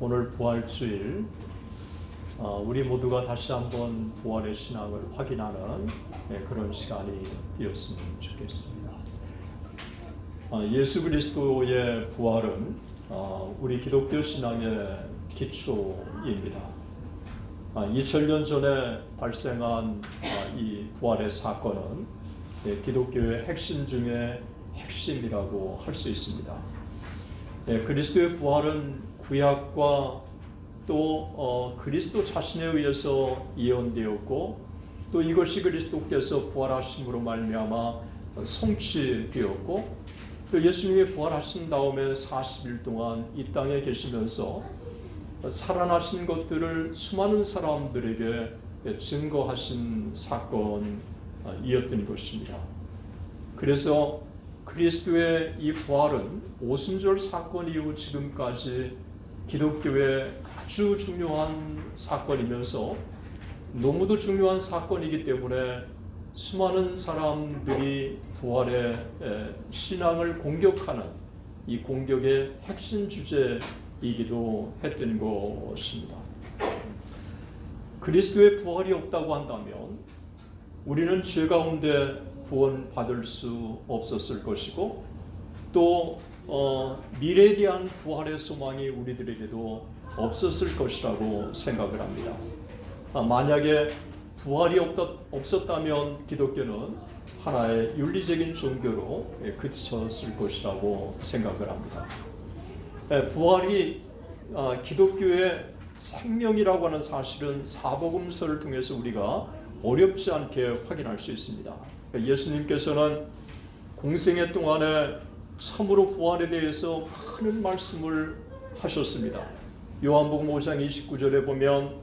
오늘 부활주일 우리 모두가 다시 한번 부활의 신앙을 확인하는 그런 시간이 되었으면 좋겠습니다. 예수 그리스도의 부활은 우리 기독교 신앙의 기초입니다. 2000년 전에 발생한 이 부활의 사건은 기독교의 핵심 중에 핵심이라고 할 수 있습니다. 그리스도의 부활은 구약과 또 그리스도 자신에 의해서 예언되었고 또 이것이 그리스도께서 부활하심으로 말미암아 성취되었고 또 예수님이 부활하신 다음에 40일 동안 이 땅에 계시면서 살아나신 것들을 수많은 사람들에게 증거하신 사건이었던 것입니다. 그래서 그리스도의 이 부활은 오순절 사건 이후 지금까지 기독교의 아주 중요한 사건이면서 너무도 중요한 사건이기 때문에 수많은 사람들이 부활의 신앙을 공격하는 이 공격의 핵심 주제이기도 했던 것입니다. 그리스도의 부활이 없다고 한다면 우리는 죄 가운데 구원받을 수 없었을 것이고 또 미래에 대한 부활의 소망이 우리들에게도 없었을 것이라고 생각을 합니다. 만약에 부활이 없었다면 기독교는 하나의 윤리적인 종교로 그쳤을 것이라고 생각을 합니다. 부활이 기독교의 생명이라고 하는 사실은 사복음서를 통해서 우리가 어렵지 않게 확인할 수 있습니다. 예수님께서는 공생애 동안에 참으로 부활에 대해서 많은 말씀을 하셨습니다. 요한복음 5장 29절에 보면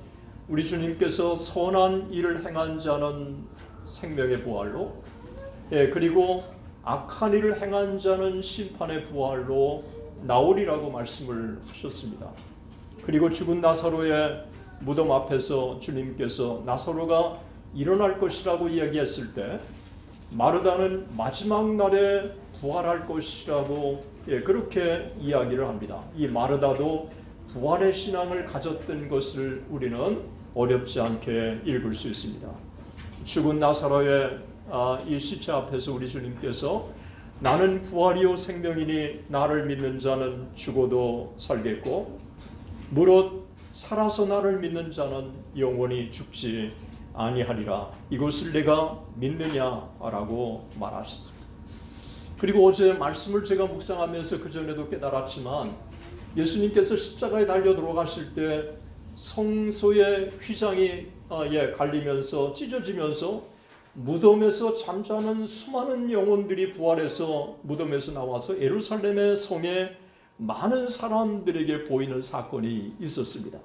우리 주님께서 선한 일을 행한 자는 생명의 부활로 그리고 악한 일을 행한 자는 심판의 부활로 나오리라고 말씀을 하셨습니다. 그리고 죽은 나사로의 무덤 앞에서 주님께서 나사로가 일어날 것이라고 이야기했을 때 마르다는 마지막 날에 부활할 것이라고 그렇게 이야기를 합니다. 이 마르다도 부활의 신앙을 가졌던 것을 우리는 어렵지 않게 읽을 수 있습니다. 죽은 나사로의 이 시체 앞에서 우리 주님께서 나는 부활이요 생명이니 나를 믿는 자는 죽어도 살겠고 무릇 살아서 나를 믿는 자는 영원히 죽지 아니하리라. 이것을 내가 믿느냐라고 말하셨습니다. 그리고 어제 말씀을 제가 묵상하면서 그전에도 깨달았지만 예수님께서 십자가에 달려 돌아가실 때 성소의 휘장이 갈리면서 찢어지면서 무덤에서 잠자는 수많은 영혼들이 부활해서 무덤에서 나와서 예루살렘의 성에 많은 사람들에게 보이는 사건이 있었습니다.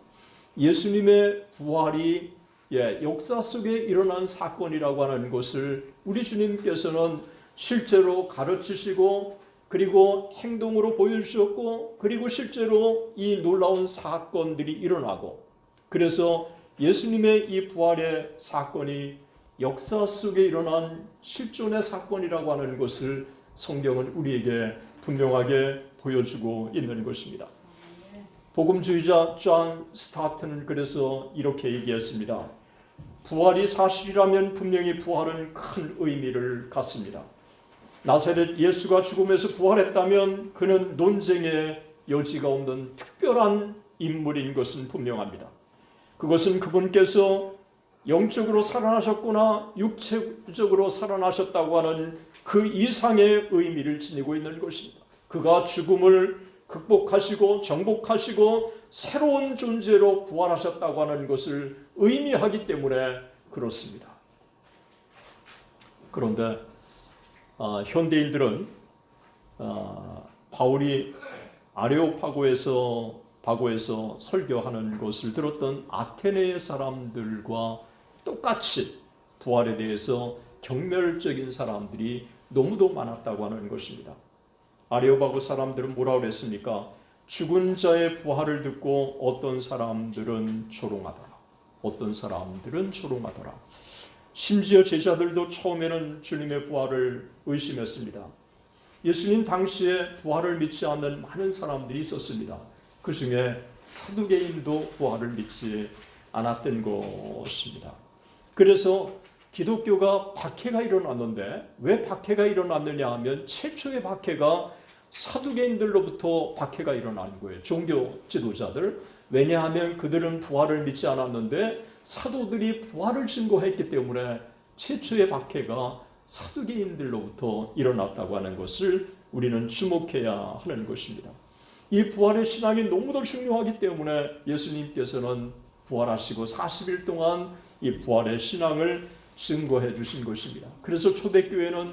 예수님의 부활이 역사 속에 일어난 사건이라고 하는 것을 우리 주님께서는 실제로 가르치시고 그리고 행동으로 보여주셨고 그리고 실제로 이 놀라운 사건들이 일어나고 그래서 예수님의 이 부활의 사건이 역사 속에 일어난 실존의 사건이라고 하는 것을 성경은 우리에게 분명하게 보여주고 있는 것입니다. 복음주의자 존 스타트는 그래서 이렇게 얘기했습니다. 부활이 사실이라면 분명히 부활은 큰 의미를 갖습니다. 나사렛 예수가 죽음에서 부활했다면 그는 논쟁의 여지가 없는 특별한 인물인 것은 분명합니다. 그것은 그분께서 영적으로 살아나셨거나 육체적으로 살아나셨다고 하는 그 이상의 의미를 지니고 있는 것입니다. 그가 죽음을 극복하시고 정복하시고 새로운 존재로 부활하셨다고 하는 것을 의미하기 때문에 그렇습니다. 그런데 현대인들은 바울이 아레오파고에서 설교하는 것을 들었던 아테네 사람들과 똑같이 부활에 대해서 경멸적인 사람들이 너무도 많았다고 하는 것입니다. 아레오파고 사람들은 뭐라고 그랬습니까? 죽은 자의 부활을 듣고 어떤 사람들은 조롱하더라. 어떤 사람들은 조롱하더라. 심지어 제자들도 처음에는 주님의 부활을 의심했습니다. 예수님 당시에 부활을 믿지 않는 많은 사람들이 있었습니다. 그 중에 사두개인도 부활을 믿지 않았던 것입니다. 그래서 기독교가 박해가 일어났는데 왜 박해가 일어났느냐 하면 최초의 박해가 사두개인들로부터 박해가 일어난 거예요. 종교 지도자들. 왜냐하면 그들은 부활을 믿지 않았는데 사도들이 부활을 증거했기 때문에 최초의 박해가 사두개인들로부터 일어났다고 하는 것을 우리는 주목해야 하는 것입니다. 이 부활의 신앙이 너무도 중요하기 때문에 예수님께서는 부활하시고 40일 동안 이 부활의 신앙을 증거해 주신 것입니다. 그래서 초대교회는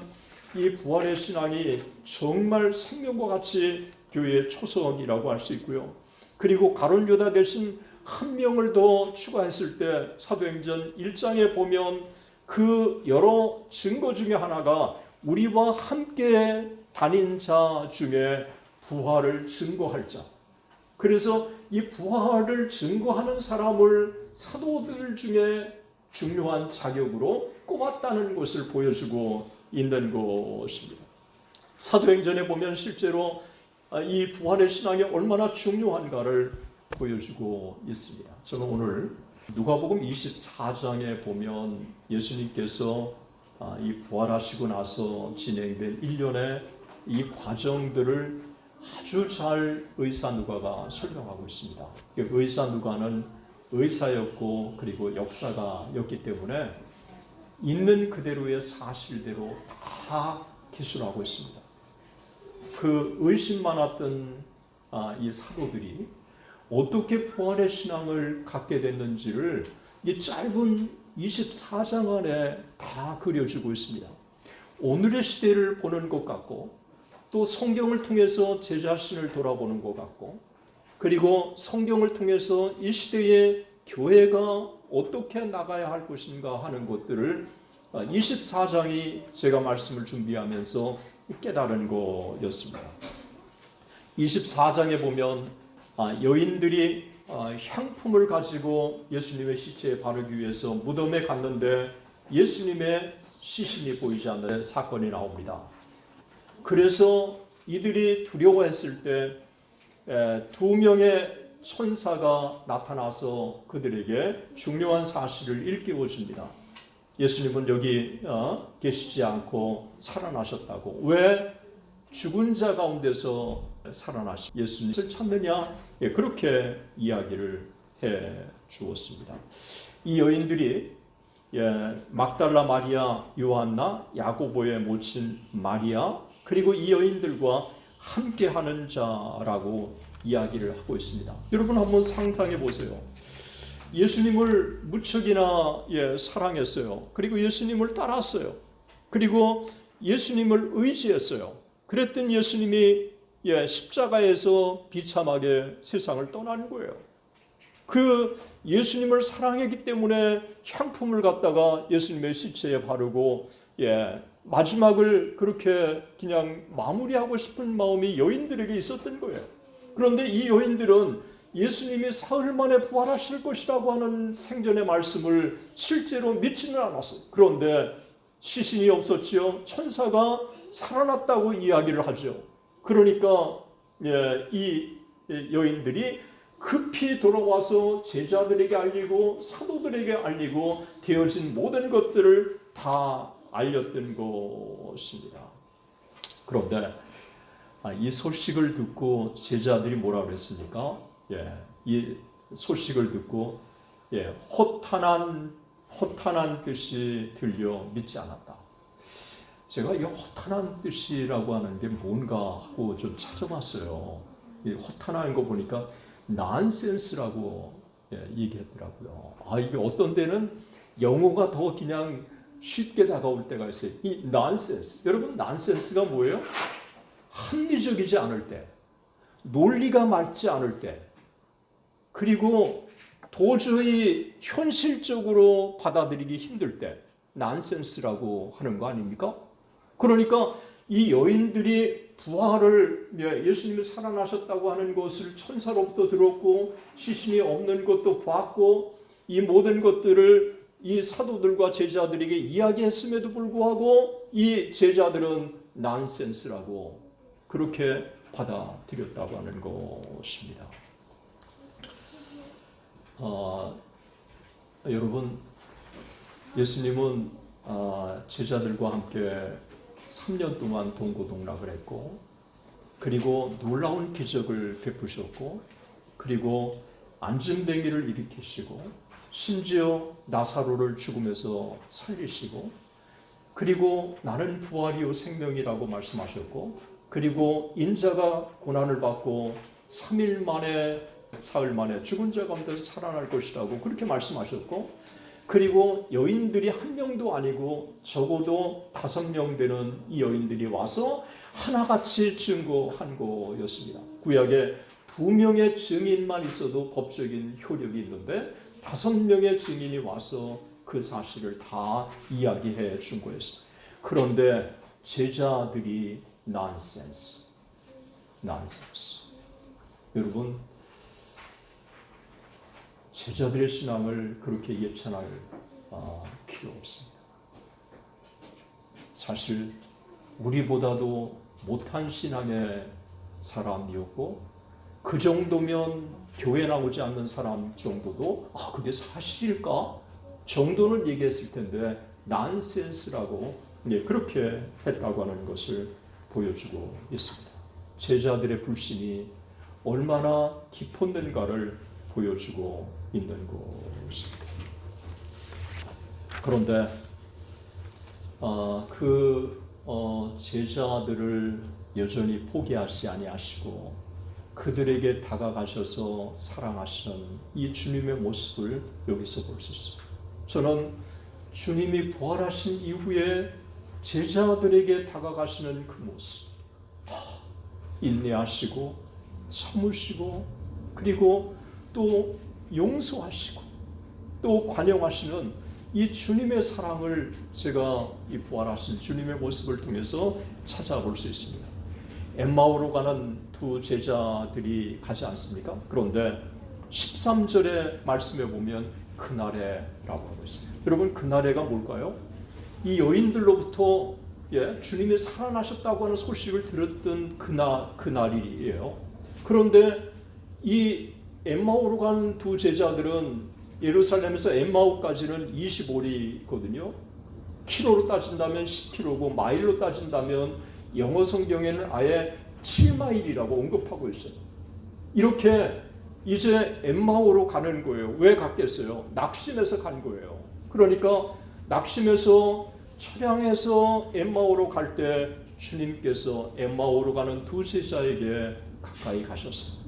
이 부활의 신앙이 정말 생명과 같이 교회의 초석이라고 할 수 있고요. 그리고 가룟 유다 대신 한 명을 더 추가했을 때 사도행전 1장에 보면 그 여러 증거 중에 하나가 우리와 함께 다닌 자 중에 부활을 증거할 자. 그래서 이 부활을 증거하는 사람을 사도들 중에 중요한 자격으로 꼽았다는 것을 보여주고 있는 것입니다. 사도행전에 보면 실제로 이 부활의 신앙이 얼마나 중요한가를 보여주고 있습니다. 저는 오늘 누가복음 24장에 보면 예수님께서 이 부활하시고 나서 진행된 일련의 이 과정들을 아주 잘 의사 누가가 설명하고 있습니다. 의사 누가는 의사였고 그리고 역사가였기 때문에 있는 그대로의 사실대로 다 기술하고 있습니다. 그 의심 많았던 이 사도들이 어떻게 부활의 신앙을 갖게 됐는지를 이 짧은 24장 안에 다 그려주고 있습니다. 오늘의 시대를 보는 것 같고 또 성경을 통해서 제 자신을 돌아보는 것 같고 그리고 성경을 통해서 이 시대의 교회가 어떻게 나가야 할 것인가 하는 것들을 24장이 제가 말씀을 준비하면서 깨달은 거였습니다. 24장에 보면 여인들이 향품을 가지고 예수님의 시체에 바르기 위해서 무덤에 갔는데 예수님의 시신이 보이지 않는 사건이 나옵니다. 그래서 이들이 두려워했을 때 두 명의 천사가 나타나서 그들에게 중요한 사실을 일깨워 줍니다. 예수님은 여기 계시지 않고 살아나셨다고. 왜 죽은 자 가운데서 살아나신 예수님을 찾느냐? 그렇게 이야기를 해 주었습니다. 이 여인들이 막달라 마리아, 요한나, 야고보의 모친 마리아 그리고 이 여인들과 함께하는 자라고 이야기를 하고 있습니다. 여러분 한번 상상해 보세요. 예수님을 무척이나 사랑했어요. 그리고 예수님을 따랐어요. 그리고 예수님을 의지했어요. 그랬던 예수님이 십자가에서 비참하게 세상을 떠난 거예요. 그 예수님을 사랑했기 때문에 향품을 갖다가 예수님의 시체에 바르고 마지막을 그렇게 그냥 마무리하고 싶은 마음이 여인들에게 있었던 거예요. 그런데 이 여인들은 예수님이 사흘 만에 부활하실 것이라고 하는 생전의 말씀을 실제로 믿지는 않았어요. 그런데 시신이 없었지요. 천사가 살아났다고 이야기를 하죠. 그러니까 이 여인들이 급히 돌아와서 제자들에게 알리고 사도들에게 알리고 되어진 모든 것들을 다 알렸던 것입니다. 그런데 이 소식을 듣고 제자들이 뭐라 그랬습니까? 이 소식을 듣고 허탄한 뜻이 들려 믿지 않았다. 제가 이 허탄한 뜻이라고 하는 게 뭔가 하고 좀 찾아봤어요. 이 허탄한 거 보니까 난센스라고 얘기했더라고요. 이게 어떤 때는 영어가 더 그냥 쉽게 다가올 때가 있어요. 이 난센스. 여러분 난센스가 뭐예요? 합리적이지 않을 때, 논리가 맞지 않을 때, 그리고 도저히 현실적으로 받아들이기 힘들 때 난센스라고 하는 거 아닙니까? 그러니까 이 여인들이 부활을 예수님이 살아나셨다고 하는 것을 천사로부터 들었고 시신이 없는 것도 봤고 이 모든 것들을 이 사도들과 제자들에게 이야기했음에도 불구하고 이 제자들은 난센스라고 그렇게 받아들였다고 하는 것입니다. 여러분, 예수님은 제자들과 함께 3년 동안 동고동락을 했고, 그리고 놀라운 기적을 베푸셨고, 그리고 안진뱅이를 일으키시고, 심지어 나사로를 죽음에서 살리시고, 그리고 나는 부활이요 생명이라고 말씀하셨고, 그리고 인자가 고난을 받고 3일 만에 사흘 만에 죽은 자 가운데서 살아날 것이라고 그렇게 말씀하셨고, 그리고 여인들이 한 명도 아니고 적어도 5명 되는 이 여인들이 와서 하나같이 증거한 거였습니다. 구약에 2명의 증인만 있어도 법적인 효력이 있는데 5명의 증인이 와서 그 사실을 다 이야기해 준 거였습니다. 그런데 제자들이 nonsense. 여러분, 제자들의 신앙을 그렇게 예찬할 필요 없습니다. 사실 우리보다도 못한 신앙의 사람이었고, 그 정도면 교회 나오지 않는 사람 정도도 그게 사실일까? 정도는 얘기했을 텐데 난센스라고 그렇게 했다고 하는 것을 보여주고 있습니다. 제자들의 불신이 얼마나 깊었는가를 보여주고 있는 것입니다. 그런데 제자들을 여전히 포기하지 아니하시고 그들에게 다가가셔서 사랑하시는 이 주님의 모습을 여기서 볼 수 있습니다. 저는 주님이 부활하신 이후에 제자들에게 다가가시는 그 모습, 인내하시고 참으시고 그리고 또 용서하시고 또 관용하시는 이 주님의 사랑을 제가 이 부활하신 주님의 모습을 통해서 찾아볼 수 있습니다. 엠마오로 가는 두 제자들이 가지 않습니까? 그런데 13절의 말씀에 보면 그날에라고 하고 있습니다. 여러분, 그날에가 뭘까요? 이 여인들로부터 주님이 살아나셨다고 하는 소식을 들었던 그날이에요. 그런데 이 엠마오로 가는 두 제자들은 예루살렘에서 엠마오까지는 25리거든요. 키로로 따진다면 10km고 마일로 따진다면 영어 성경에는 아예 7마일이라고 언급하고 있어요. 이렇게 이제 엠마오로 가는 거예요. 왜 갔겠어요? 낙심해서 간 거예요. 그러니까 낙심해서 차량에서 엠마오로 갈 때 주님께서 엠마오로 가는 두 제자에게 가까이 가셔서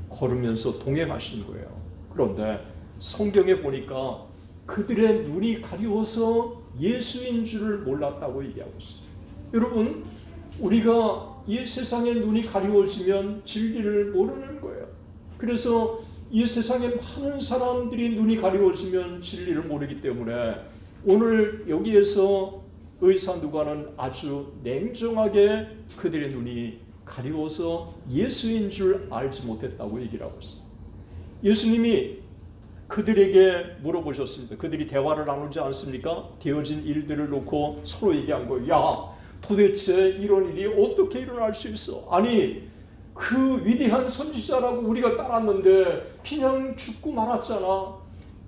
걸으면서 동행하신 거예요. 그런데 성경에 보니까 그들의 눈이 가리워서 예수인 줄을 몰랐다고 얘기하고 있어요. 여러분, 우리가 이 세상의 눈이 가리워지면 진리를 모르는 거예요. 그래서 이 세상에 많은 사람들이 눈이 가리워지면 진리를 모르기 때문에 오늘 여기에서 의사 누가는 아주 냉정하게 그들의 눈이 가리워서 예수인 줄 알지 못했다고 얘기를 하고 있어요. 예수님이 그들에게 물어보셨습니다. 그들이 대화를 나누지 않습니까? 되어진 일들을 놓고 서로 얘기한 거예요. 야, 도대체 이런 일이 어떻게 일어날 수 있어? 아니, 그 위대한 선지자라고 우리가 따랐는데 그냥 죽고 말았잖아.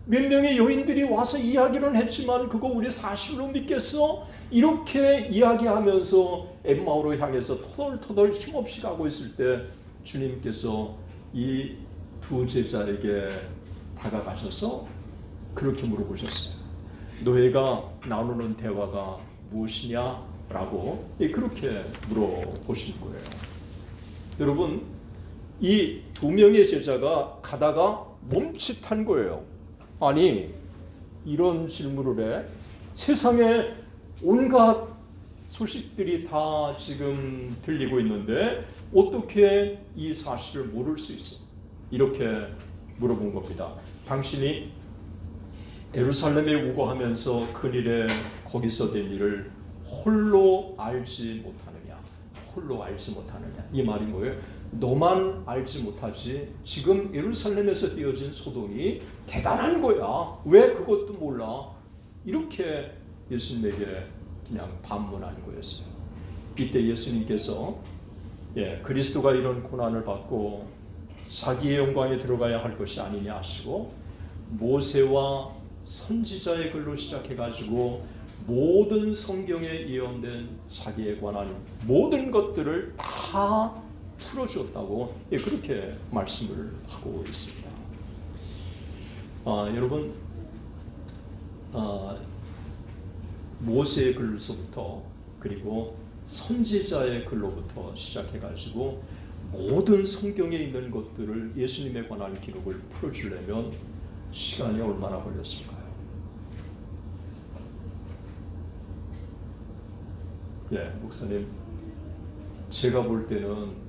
몇 명의 여인들이 와서 이야기는 했지만 그거 우리 사실로 믿겠어? 이렇게 이야기하면서 엠마오로 향해서 터덜터덜 힘없이 가고 있을 때 주님께서 이 두 제자에게 다가가셔서 그렇게 물어보셨어요. 너희가 나누는 대화가 무엇이냐? 라고 그렇게 물어보신 거예요. 여러분, 이 2명의 제자가 가다가 멈칫한 거예요. 아니, 이런 질문을 해? 세상에 온갖 소식들이 다 지금 들리고 있는데 어떻게 이 사실을 모를 수 있어? 이렇게 물어본 겁니다. 당신이 예루살렘에 우거하면서 근일에 거기서 된 일을 홀로 알지 못하느냐? 홀로 알지 못하느냐? 이 말이 뭐예요? 너만 알지 못하지 지금 예루살렘에서 되어진 소동이 대단한 거야. 왜 그것도 몰라? 이렇게 예수님에게 그냥 반문한 거였어요. 이때 예수님께서 그리스도가 이런 고난을 받고 자기의 영광에 들어가야 할 것이 아니냐 하시고 모세와 선지자의 글로 시작해가지고 모든 성경에 예언된 자기에 관한 모든 것들을 다 풀어주었다고 그렇게 말씀을 하고 있습니다. 여러분, 모세의 글로부터 그리고 선지자의 글로부터 시작해가지고 모든 성경에 있는 것들을 예수님에 관한 기록을 풀어주려면 시간이 얼마나 걸렸을까요? 목사님, 제가 볼 때는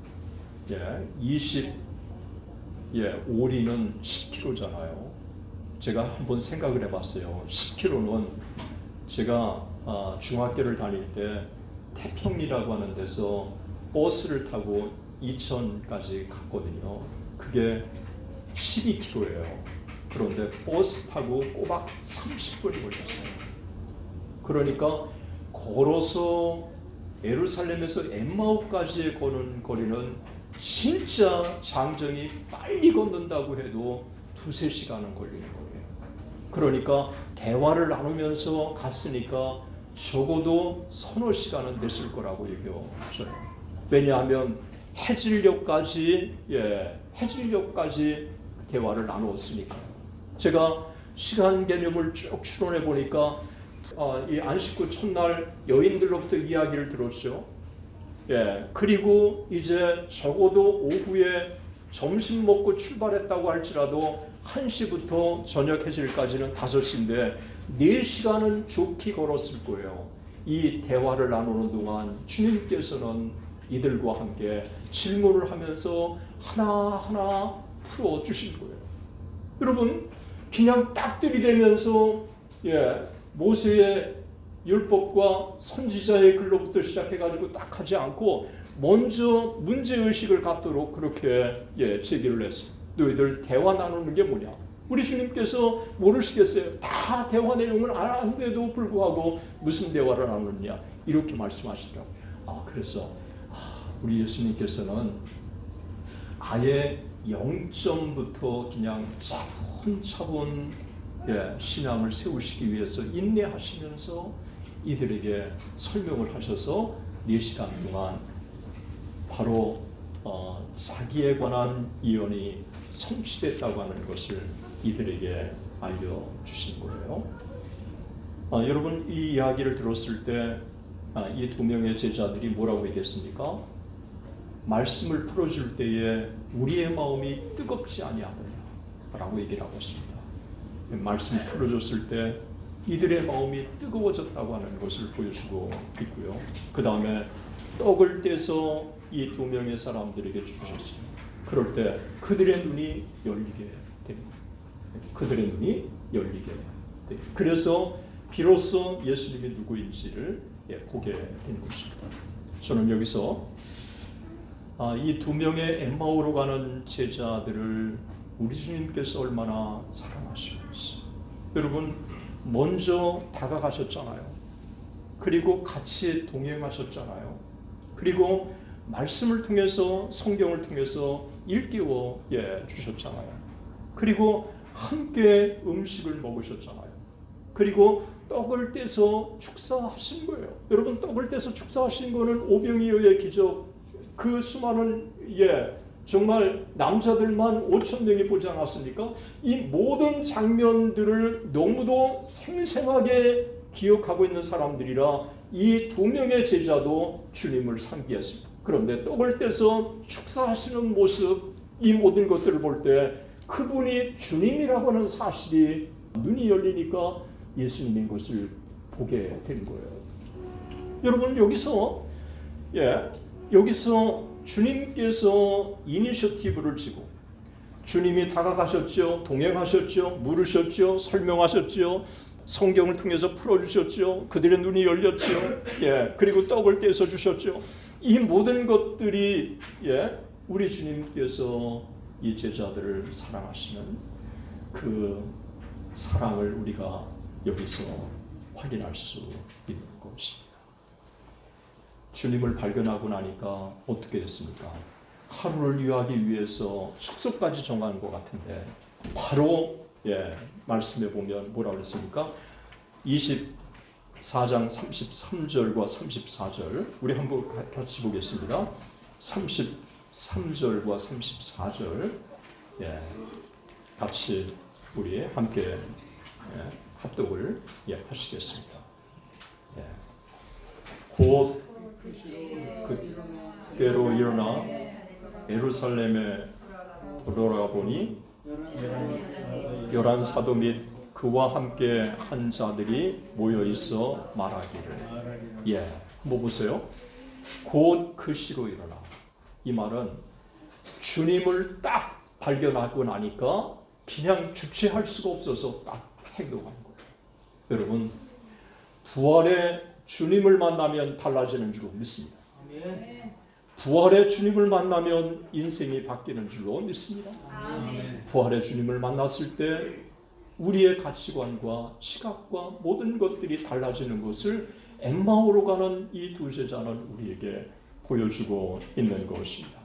5리는 10kg잖아요. 제가 한번 생각을 해봤어요. 10kg는 제가 중학교를 다닐 때 태평리라고 하는 데서 버스를 타고 이천까지 갔거든요. 그게 12km예요. 그런데 버스 타고 꼬박 30분이 걸렸어요. 그러니까 걸어서 예루살렘에서 엠마오까지의 거는 거리는 진짜 장정이 빨리 걷는다고 해도 2-3시간은 걸리는 거예요. 그러니까 대화를 나누면서 갔으니까 적어도 3-4시간은 됐을 거라고 얘기해줘요. 왜냐하면 해질녘까지 대화를 나누었으니까요. 제가 시간 개념을 쭉 추론해 보니까 이 안식구 첫날 여인들로부터 이야기를 들었죠. 그리고 이제 적어도 오후에 점심 먹고 출발했다고 할지라도 1시부터 저녁 해질까지는 5시인데 4시간은 좋게 걸었을 거예요. 이 대화를 나누는 동안 주님께서는 이들과 함께 질문을 하면서 하나하나 풀어주신 거예요. 여러분, 그냥 딱 들이대면서 모세의 율법과 선지자의 글로부터 시작해가지고 딱 하지 않고 먼저 문제의식을 갖도록 그렇게 제기를 했어요. 너희들 대화 나누는 게 뭐냐? 우리 주님께서 모르시겠어요? 다 대화 내용을 아는데도 불구하고 무슨 대화를 나누느냐? 이렇게 말씀하시더라고요. 그래서 우리 예수님께서는 아예 0점부터 그냥 차분차분 신앙을 세우시기 위해서 인내하시면서 이들에게 설명을 하셔서 4시간 동안 바로 자기에 관한 예언이 성취됐다고 하는 것을 이들에게 알려주신 거예요. 여러분, 이 이야기를 들었을 때 이 2명의 제자들이 뭐라고 얘기했습니까? 말씀을 풀어줄 때에 우리의 마음이 뜨겁지 아니하느냐라고 얘기를 하고 있습니다. 말씀을 풀어줬을 때 이들의 마음이 뜨거워졌다고 하는 것을 보여주고 있고요. 그 다음에 떡을 떼서 이 2명의 사람들에게 주셨어요. 그럴 때 그들의 눈이 열리게 됩니다. 그들의 눈이 열리게 됩니다. 그래서 비로소 예수님이 누구인지를 보게 된 것입니다. 저는 여기서 이 2명의 엠마오로 가는 제자들을 우리 주님께서 얼마나 사랑하시는지. 여러분, 먼저 다가가셨잖아요. 그리고 같이 동행하셨잖아요. 그리고 말씀을 통해서, 성경을 통해서 일깨워 주셨잖아요. 그리고 함께 음식을 먹으셨잖아요. 그리고 떡을 떼서 축사하신 거예요. 여러분, 떡을 떼서 축사하신 거는 오병이어의 기적, 그 수많은 정말 남자들만 5,000명이 보지 않았습니까? 이 모든 장면들을 너무도 생생하게 기억하고 있는 사람들이라 이 2명의 제자도 주님을 상기했습니다. 그런데 떡을 떼서 축사하시는 모습, 이 모든 것들을 볼 때 그분이 주님이라고 하는 사실이 눈이 열리니까 예수님인 것을 보게 된 거예요. 여러분, 여기서 주님께서 이니셔티브를 지고 주님이 다가가셨죠. 동행하셨죠. 물으셨죠. 설명하셨죠. 성경을 통해서 풀어주셨죠. 그들의 눈이 열렸죠. 그리고 떡을 떼서 주셨죠. 이 모든 것들이 우리 주님께서 이 제자들을 사랑하시는 그 사랑을 우리가 여기서 확인할 수 있는 것입니다. 주님을 발견하고 나니까 어떻게 됐습니까? 하루를 유하기 위해서 숙소까지 정한 것 같은데 바로 말씀해 보면 뭐라고 그랬습니까? 24장 33절과 34절 우리 한번 같이 보겠습니다. 33절과 34절 같이 우리 함께 합독을 하시겠습니다. 곧 그때로 일어나 예루살렘에 돌아가 보니 11사도 및 그와 함께 한 자들이 모여 있어 말하기를 뭐 보세요. 곧 그 시로 일어나. 이 말은 주님을 딱 발견하고 나니까 그냥 주체할 수가 없어서 딱 행동하는 거예요. 여러분, 부활의 주님을 만나면 달라지는 줄로 믿습니다. 부활의 주님을 만나면 인생이 바뀌는 줄로 믿습니다. 부활의 주님을 만났을 때 우리의 가치관과 시각과 모든 것들이 달라지는 것을 엠마오로 가는 이 두 제자는 우리에게 보여주고 있는 것입니다.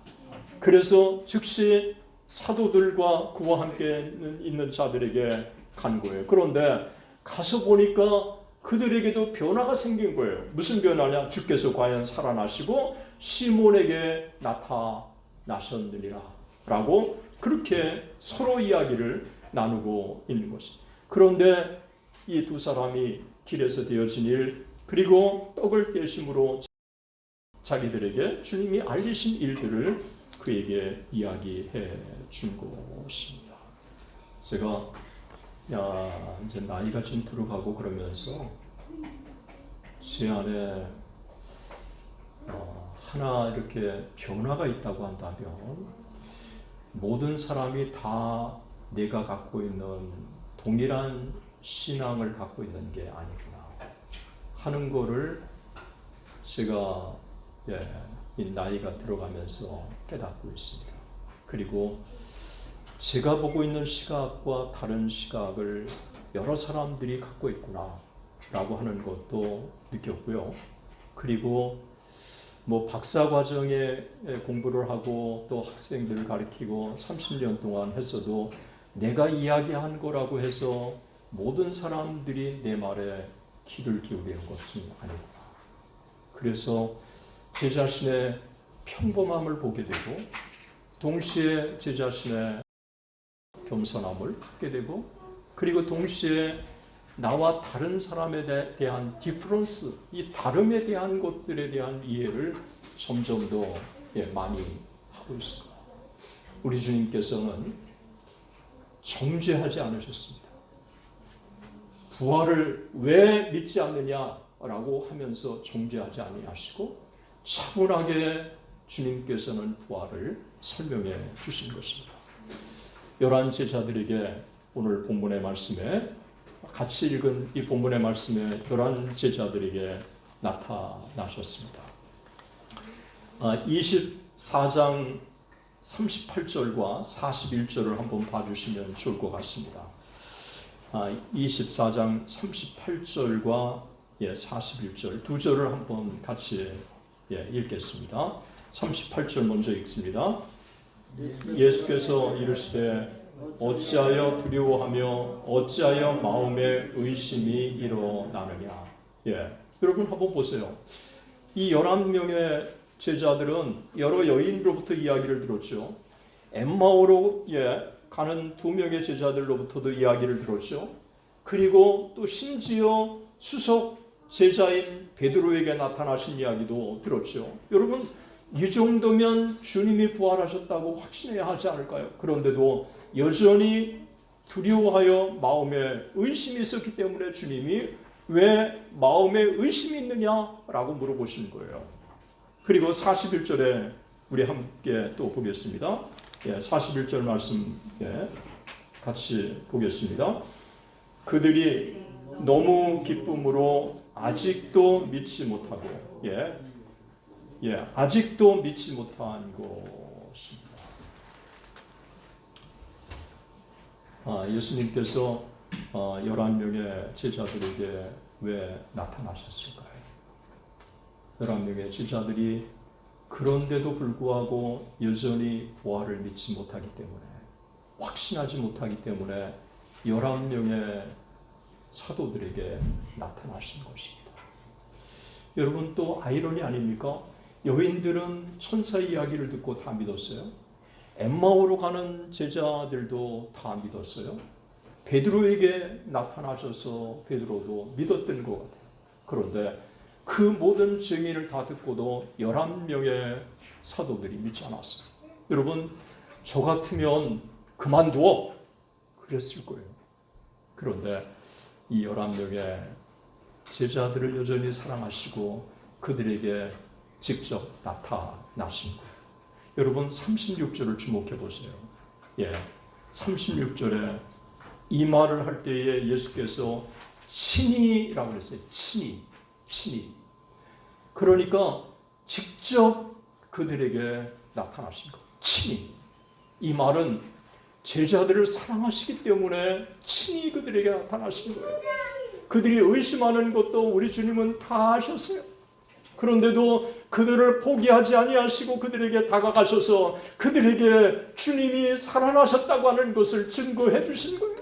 그래서 즉시 사도들과 그와 함께 있는 자들에게 간 거예요. 그런데 가서 보니까 그들에게도 변화가 생긴 거예요. 무슨 변화냐? 주께서 과연 살아나시고 시몬에게 나타나셨느니라 라고 그렇게 서로 이야기를 나누고 있는 것입니다. 그런데 이 두 사람이 길에서 되어진 일 그리고 떡을 떼심으로 자기들에게 주님이 알리신 일들을 그에게 이야기해 준 것입니다. 제가 이제 나이가 좀 들어가고 그러면서 제 안에 하나 이렇게 변화가 있다고 한다면 모든 사람이 다 내가 갖고 있는 동일한 신앙을 갖고 있는 게 아니구나 하는 거를 제가 이 나이가 들어가면서 깨닫고 있습니다. 그리고 제가 보고 있는 시각과 다른 시각을 여러 사람들이 갖고 있구나 라고 하는 것도 느꼈고요. 그리고 뭐 박사과정에 공부를 하고 또 학생들을 가르치고 30년 동안 했어도 내가 이야기한 거라고 해서 모든 사람들이 내 말에 귀를 기울이는 것은 아니구나. 그래서 제 자신의 평범함을 보게 되고 동시에 제 자신의 겸손함을 갖게 되고 그리고 동시에 나와 다른 사람에 대한 디퍼런스, 이 다름에 대한 것들에 대한 이해를 점점 더 많이 하고 있습니다. 우리 주님께서는 정죄하지 않으셨습니다. 부활을 왜 믿지 않느냐라고 하면서 정죄하지 아니하시고 차분하게 주님께서는 부활을 설명해 주신 것입니다. 11 제자들에게 오늘 본문의 말씀에 같이 읽은 이 본문의 말씀에 11 제자들에게 나타나셨습니다. 24장 38절과 41절을 한번 봐주시면 좋을 것 같습니다. 24장 38절과 41절 두 절을 한번 같이 읽겠습니다. 38절 먼저 읽습니다. 예수께서 이르시되 어찌하여 두려워하며 어찌하여 마음에 의심이 일어나느냐. 여러분 한번 보세요. 이 11명의 제자들은 여러 여인으로부터 이야기를 들었죠. 엠마오로 가는 2명의 제자들로부터도 이야기를 들었죠. 그리고 또 심지어 수석 제자인 베드로에게 나타나신 이야기도 들었죠. 여러분 이 정도면 주님이 부활하셨다고 확신해야 하지 않을까요? 그런데도 여전히 두려워하여 마음에 의심이 있었기 때문에 주님이 왜 마음에 의심이 있느냐라고 물어보신 거예요. 그리고 41절에 우리 함께 또 보겠습니다. 41절 말씀 같이 보겠습니다. 그들이 너무 기쁨으로 아직도 믿지 못하고 아직도 믿지 못한 것입니다. 예수님께서 11명의 제자들에게 왜 나타나셨을까요? 11명의 제자들이 그런데도 불구하고 여전히 부활을 믿지 못하기 때문에 확신하지 못하기 때문에 11명의 사도들에게 나타나신 것입니다. 여러분, 또 아이러니 아닙니까? 여인들은 천사 이야기를 듣고 다 믿었어요. 엠마오로 가는 제자들도 다 믿었어요. 베드로에게 나타나셔서 베드로도 믿었던 것 같아요. 그런데 그 모든 증인을 다 듣고도 11명의 사도들이 믿지 않았어요. 여러분, 저 같으면 그만둬 그랬을 거예요. 그런데 이 11명의 제자들을 여전히 사랑하시고 그들에게 직접 나타나신 거예요. 여러분, 36절을 주목해 보세요. 36절에 이 말을 할 때에 예수께서 친히라고 했어요. 친히. 그러니까 직접 그들에게 나타나신 것. 친히. 이 말은 제자들을 사랑하시기 때문에 친히 그들에게 나타나신 거예요. 그들이 의심하는 것도 우리 주님은 다 아셨어요. 그런데도 그들을 포기하지 아니하시고 그들에게 다가가셔서 그들에게 주님이 살아나셨다고 하는 것을 증거해 주신 거예요.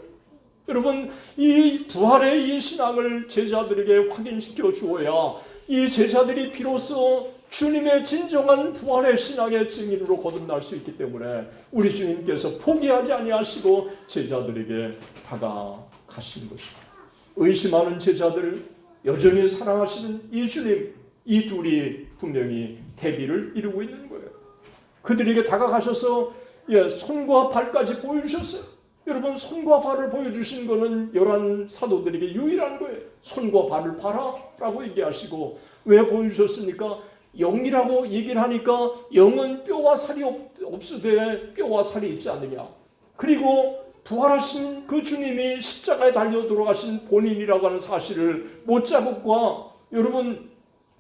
여러분, 이 부활의 이 신앙을 제자들에게 확인시켜 주어야 이 제자들이 비로소 주님의 진정한 부활의 신앙의 증인으로 거듭날 수 있기 때문에 우리 주님께서 포기하지 아니하시고 제자들에게 다가가시는 것입니다. 의심하는 제자들, 여전히 사랑하시는 이 주님, 이 둘이 분명히 대비를 이루고 있는 거예요. 그들에게 다가가셔서 손과 발까지 보여주셨어요. 여러분, 손과 발을 보여주신 것은 11 사도들에게 유일한 거예요. 손과 발을 봐라 라고 얘기하시고, 왜 보여주셨습니까? 영이라고 얘기를 하니까 영은 뼈와 살이 없으되 뼈와 살이 있지 않느냐. 그리고 부활하신 그 주님이 십자가에 달려 돌아가신 본인이라고 하는 사실을 못자국과 여러분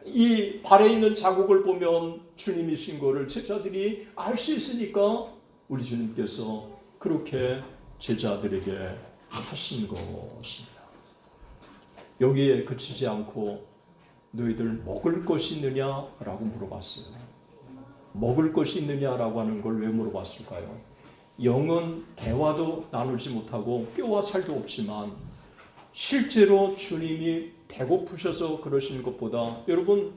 이 발에 있는 자국을 보면 주님이신 것을 제자들이 알 수 있으니까 우리 주님께서 그렇게 제자들에게 하신 것입니다. 여기에 그치지 않고 너희들 먹을 것이 있느냐라고 물어봤어요. 먹을 것이 있느냐라고 하는 걸 왜 물어봤을까요? 영은 대화도 나누지 못하고 뼈와 살도 없지만 실제로 주님이 배고프셔서 그러신 것보다 여러분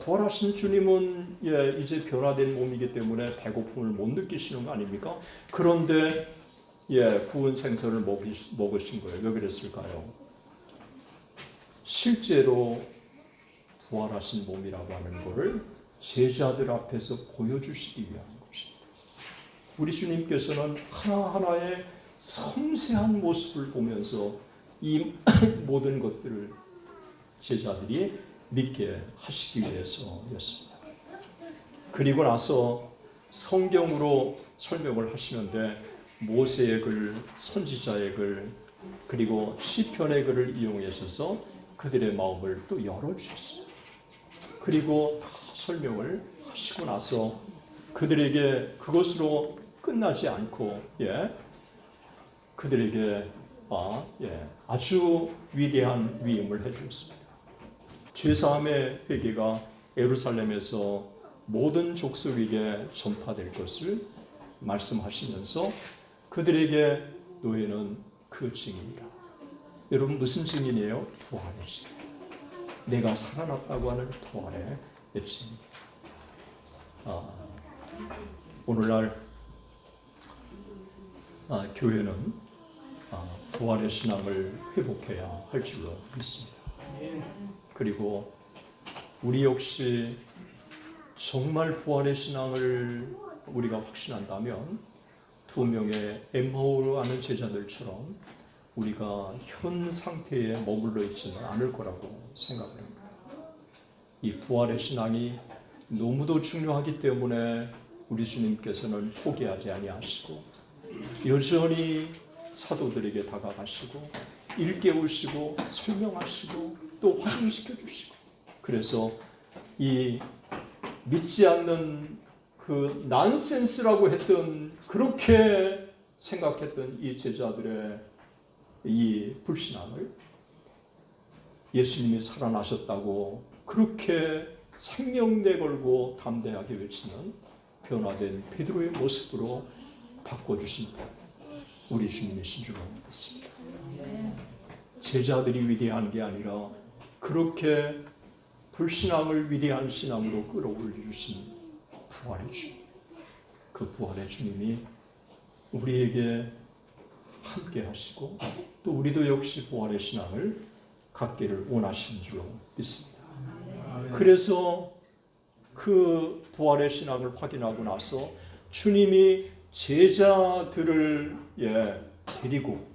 부활하신 주님은 이제 변화된 몸이기 때문에 배고픔을 못 느끼시는 거 아닙니까? 그런데 구운 생선을 먹으신 거예요. 왜 그랬을까요? 실제로 부활하신 몸이라고 하는 것을 제자들 앞에서 보여주시기 위한 것입니다. 우리 주님께서는 하나하나의 섬세한 모습을 보면서 이 모든 것들을 제자들이 믿게 하시기 위해서였습니다. 그리고 나서 성경으로 설명을 하시는데 모세의 글, 선지자의 글, 그리고 시편의 글을 이용하셔서 그들의 마음을 또 열어주셨어요. 그리고 다 설명을 하시고 나서 그들에게 그것으로 끝나지 않고 그들에게 아주 위대한 위임을 해주었습니다. 죄사함의 회개가 예루살렘에서 모든 족속에게 전파될 것을 말씀하시면서 그들에게 너희는 그 증인이라. 여러분 무슨 증인이에요? 부활의 증인. 내가 살아났다고 하는 부활의 증인. 오늘날 교회는 부활의 신앙을 회복해야 할 줄로 믿습니다. 그리고 우리 역시 정말 부활의 신앙을 우리가 확신한다면 2명의 엠마오로 가는 제자들처럼 우리가 현 상태에 머물러 있지는 않을 거라고 생각합니다. 이 부활의 신앙이 너무도 중요하기 때문에 우리 주님께서는 포기하지 아니하시고 여전히 사도들에게 다가가시고 일깨우시고 설명하시고 또 확인시켜 주시고, 그래서 이 믿지 않는 그 난센스라고 했던, 그렇게 생각했던 이 제자들의 이 불신앙을 예수님이 살아나셨다고 그렇게 생명 내걸고 담대하게 외치는 변화된 베드로의 모습으로 바꿔주십니다. 우리 주님이신 줄로 믿습니다. 제자들이 위대한 게 아니라 그렇게 불신앙을 위대한 신앙으로 끌어올리신 부활의 주님, 그 부활의 주님이 우리에게 함께 하시고 또 우리도 역시 부활의 신앙을 갖기를 원하시는 줄로 믿습니다. 그래서 그 부활의 신앙을 확인하고 나서 주님이 제자들을 데리고,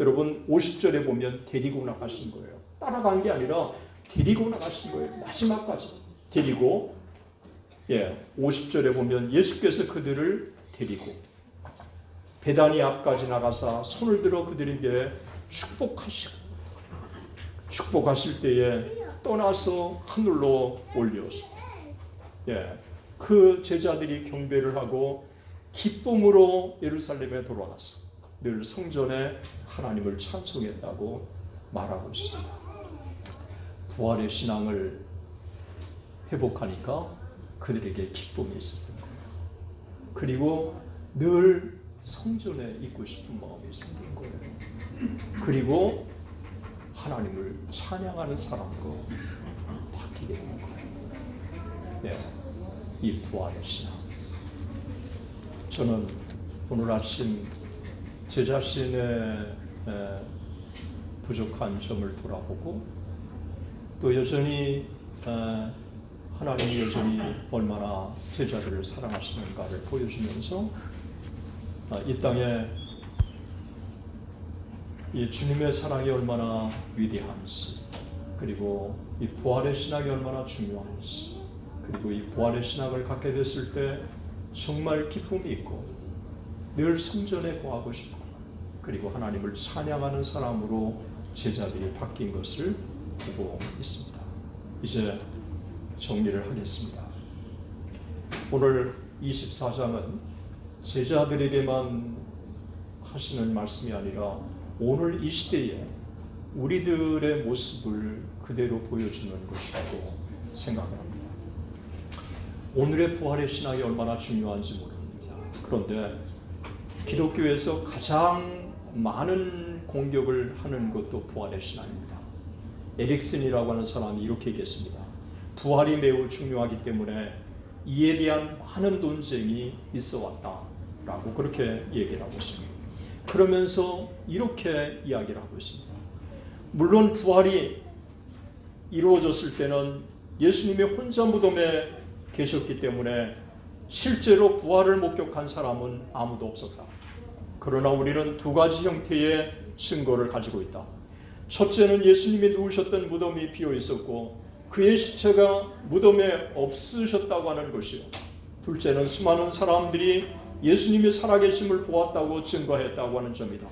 여러분 50절에 보면 데리고 나가신 거예요. 따라간 게 아니라 데리고 나가신 거예요. 마지막까지 데리고, 50절에 보면 예수께서 그들을 데리고 베다니 앞까지 나가사 손을 들어 그들에게 축복하실 때에 떠나서 하늘로 올려서 그 제자들이 경배를 하고 기쁨으로 예루살렘에 돌아가서 늘 성전에 하나님을 찬송했다고 말하고 있습니다. 부활의 신앙을 회복하니까 그들에게 기쁨이 있었던 거예요. 그리고 늘 성전에 있고 싶은 마음이 생긴 거예요. 그리고 하나님을 찬양하는 사람으로 바뀌게 된 거예요. 이 부활의 신앙. 저는 오늘 아침 제 자신의 부족한 점을 돌아보고 또 여전히 하나님이 여전히 얼마나 제자들을 사랑하시는가를 보여주면서 이 땅에 이 주님의 사랑이 얼마나 위대한지, 그리고 이 부활의 신앙이 얼마나 중요한지, 그리고 이 부활의 신앙을 갖게 됐을 때 정말 기쁨이 있고 늘 성전에 거하고 싶고 그리고 하나님을 찬양하는 사람으로 제자들이 바뀐 것을 보고 있습니다. 이제 정리를 하겠습니다. 오늘 24장은 제자들에게만 하시는 말씀이 아니라 오늘 이 시대에 우리들의 모습을 그대로 보여주는 것이라고 생각합니다. 오늘의 부활의 신앙이 얼마나 중요한지 모릅니다. 그런데 기독교에서 가장 많은 공격을 하는 것도 부활의 신앙입니다. 에릭슨이라고 하는 사람이 이렇게 얘기했습니다. 부활이 매우 중요하기 때문에 이에 대한 많은 논쟁이 있어 왔다라고 그렇게 얘기를 하고 있습니다. 그러면서 이렇게 이야기를 하고 있습니다. 물론 부활이 이루어졌을 때는 예수님이 혼자 무덤에 계셨기 때문에 실제로 부활을 목격한 사람은 아무도 없었다. 그러나 우리는 두 가지 형태의 증거를 가지고 있다. 첫째는 예수님이 누우셨던 무덤이 비어 있었고 그의 시체가 무덤에 없으셨다고 하는 것이요. 둘째는 수많은 사람들이 예수님이 살아계심을 보았다고 증거했다고 하는 점이다.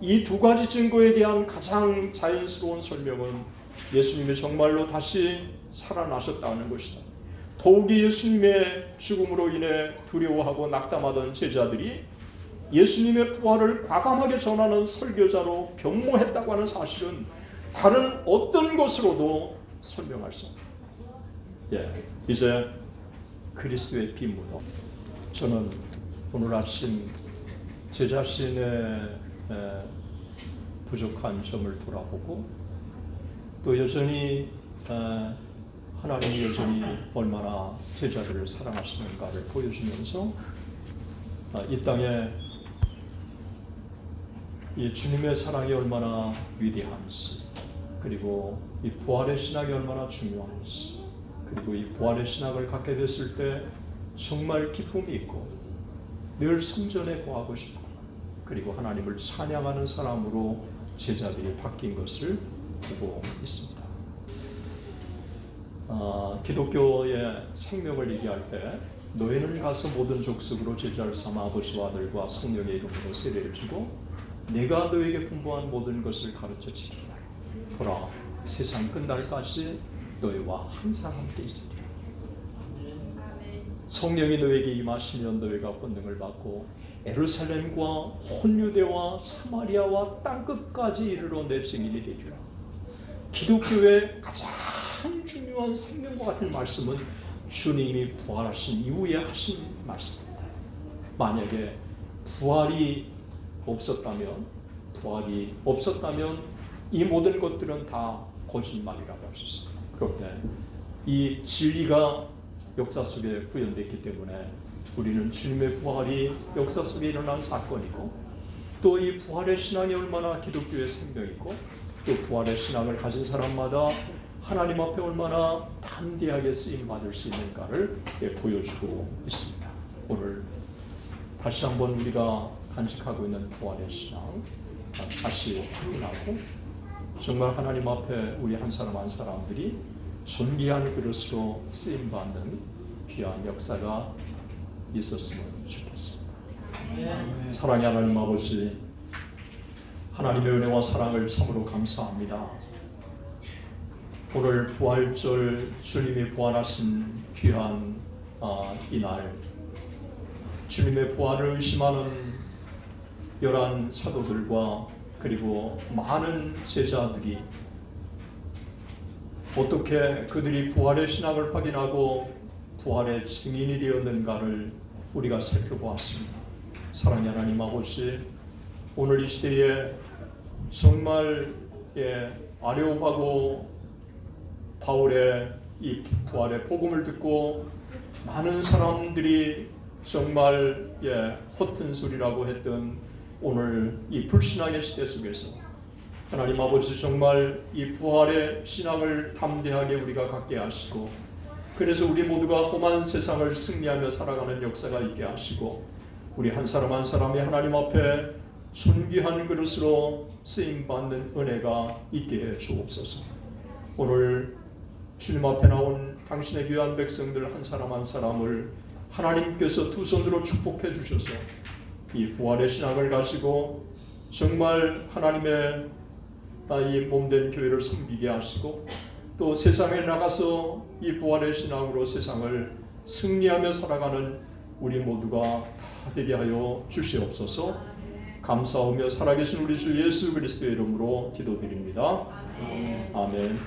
이 두 가지 증거에 대한 가장 자연스러운 설명은 예수님이 정말로 다시 살아나셨다는 것이다. 더욱이 예수님의 죽음으로 인해 두려워하고 낙담하던 제자들이 예수님의 부활을 과감하게 전하는 설교자로 변모했다고 하는 사실은 다른 어떤 것으로도 설명할 수 없다. 이제 그리스도의 빈무덤. 저는 오늘 아침 제 자신의 부족한 점을 돌아보고 또 여전히 하나님이 여전히 얼마나 제자들을 사랑하시는가를 보여주면서 이 땅에 이 주님의 사랑이 얼마나 위대한지, 그리고 이 부활의 신앙이 얼마나 중요한지, 그리고 이 부활의 신앙을 갖게 됐을 때 정말 기쁨이 있고 늘 성전에 거하고 싶고 그리고 하나님을 찬양하는 사람으로 제자들이 바뀐 것을 보고 있습니다. 기독교의 생명을 얘기할 때 너희는 가서 모든 족속으로 제자를 삼아 아버지와 아들과 성령의 이름으로 세례를 주고 내가 너에게 분부한 모든 것을 가르쳐 지키라. 보라, 세상 끝날까지 너희와 항상 함께 있으리라. 성령이 너에게 임하시면 너희가 권능을 받고 예루살렘과 혼유대와 사마리아와 땅끝까지 이르러 내 증인이 되리라. 기독교의 가장 중요한 생명과 같은 말씀은 주님이 부활하신 이후에 하신 말씀입니다. 만약에 부활이 없었다면, 부활이 없었다면 이 모든 것들은 다 거짓말이라고 할 수 있습니다. 그런데 이 진리가 역사 속에 구현됐기 때문에 우리는 주님의 부활이 역사 속에 일어난 사건이고, 또 이 부활의 신앙이 얼마나 기독교의 생명이고, 또 부활의 신앙을 가진 사람마다 하나님 앞에 얼마나 담대하게 쓰임받을 수 있는가를 보여주고 있습니다. 오늘 다시 한번 우리가 간직하고 있는 부활의 신앙 다시 확인하고, 정말 하나님 앞에 우리 한 사람 한 사람들이 존귀한 그릇으로 쓰임받는 귀한 역사가 있었으면 좋겠습니다. 사랑의 하나님 아버지, 하나님의 은혜와 사랑을 참으로 감사합니다. 오늘 부활절, 주님이 부활하신 귀한 이날, 주님의 부활을 의심하는 11 사도들과 그리고 많은 제자들이 어떻게 그들이 부활의 신앙을 확인하고 부활의 증인이 되었는가를 우리가 살펴보았습니다. 사랑의 하나님 아버지, 오늘 이 시대에 정말 아레오바고 바울의 이 부활의 복음을 듣고 많은 사람들이 정말 허튼 소리라고 했던 오늘 이 불신앙의 시대 속에서 하나님 아버지, 정말 이 부활의 신앙을 담대하게 우리가 갖게 하시고, 그래서 우리 모두가 험한 세상을 승리하며 살아가는 역사가 있게 하시고, 우리 한 사람 한 사람이 하나님 앞에 존귀한 그릇으로 쓰임받는 은혜가 있게 해 주옵소서. 오늘 주님 앞에 나온 당신의 귀한 백성들 한 사람 한 사람을 하나님께서 두 손으로 축복해 주셔서 이 부활의 신앙을 가지고 정말 하나님의 이 몸된 교회를 섬기게 하시고, 또 세상에 나가서 이 부활의 신앙으로 세상을 승리하며 살아가는 우리 모두가 다 되게 하여 주시옵소서. 감사하며 살아계신 우리 주 예수 그리스도의 이름으로 기도드립니다. 아멘.